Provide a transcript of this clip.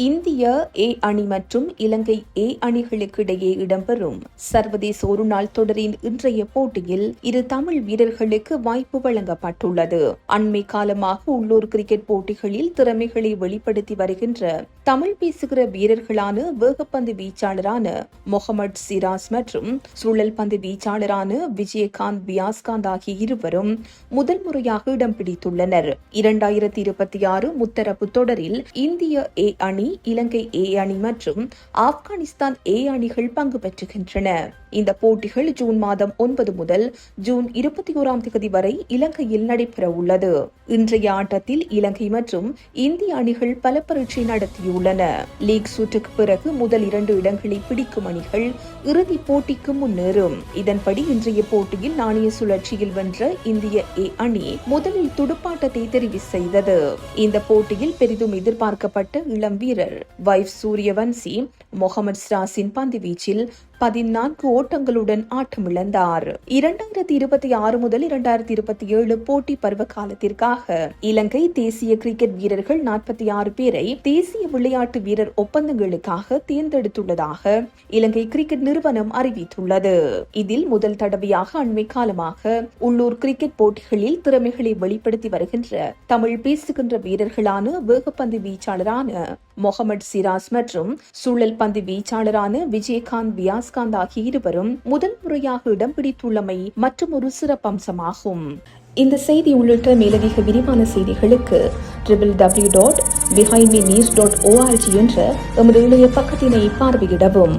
இந்திய ஏ அணி மற்றும் இலங்கை ஏ அணிகளுக்கு இடையே இடம்பெறும் சர்வதேச ஒருநாள் தொடரின் இன்றைய போட்டியில் இரு தமிழ் வீரர்களுக்கு வாய்ப்பு வழங்கப்பட்டுள்ளது. அண்மை காலமாக உள்ளூர் கிரிக்கெட் போட்டிகளில் திறமைகளை வெளிப்படுத்தி வருகின்ற தமிழ் பேசுகிற வீரர்களான வேகப்பந்து வீச்சாளரான முகமது சிராஸ் மற்றும் சுழல் பந்து வீச்சாளரான விஜயகாந்த் வியாஸ்காந்த் ஆகிய இருவரும் முதல் முறையாக இடம் பிடித்துள்ளனர். 2026 முத்தரப்பு தொடரில் இந்திய ஏ அணி, இலங்கை ஏ அணி மற்றும் ஆப்கானிஸ்தான் ஏ அணிகள் பங்கு பெற்றுகின்றன. இந்த போட்டிகள் ஜூன் மாதம் 9 முதல் ஜூன் 21 வரை இலங்கையில் நடைபெற உள்ளது. இன்றைய ஆட்டத்தில் இலங்கை மற்றும் இந்திய அணிகள் பல பரீட்சை நடத்தியுள்ளன. லீக் சுற்றுக்கு பிறகு முதல் 2 இடங்களை பிடிக்கும் அணிகள் இறுதிப் போட்டிக்கு முன்னேறும். இதன்படி இன்றைய போட்டியில் நாணய சுழற்சியில் வென்ற இந்திய ஏ அணி முதலில் துடுப்பாட்டத்தை தெரிவு செய்தது. இந்த போட்டியில் பெரிதும் எதிர்பார்க்கப்பட்ட இளம் வீரர் வைவ் சூரியவன்சி முகமது சிராஸின் பந்து வீச்சில் 14 ஓட்டங்களுடன் ஆட்டமிழந்தார். 2026 முதல் 2027 போட்டி பருவ காலத்திற்காக இலங்கை தேசிய கிரிக்கெட் வீரர்கள் 46 பேரை தேசிய விளையாட்டு வீரர் ஒப்பந்தங்களுக்காக தேர்ந்தெடுத்துள்ளதாக இலங்கை கிரிக்கெட் நிறுவனம் அறிவித்துள்ளது. இதில் முதல் தடவையாக அண்மை காலமாக உள்ளூர் கிரிக்கெட் போட்டிகளில் திறமைகளை வெளிப்படுத்தி வருகின்ற தமிழ் பேசுகின்ற வீரர்களான வேகப்பந்து வீச்சாளரான முகமது சிராஸ் மற்றும் சுழல் பந்து வீச்சாளரான விஜயகாந்த் வியாஸ்காந்த் ஆகிய இருவரும் முதல் முறையாக இடம் பிடித்துள்ளமை மற்றும் ஒரு சிறப்பம்சமாகும். இந்த செய்தி உள்ளிட்ட மேலதிக விரிவான செய்திகளுக்கு www.behindmenews.org என்ற எமது இணைய பக்கத்தினை பார்வையிடவும்.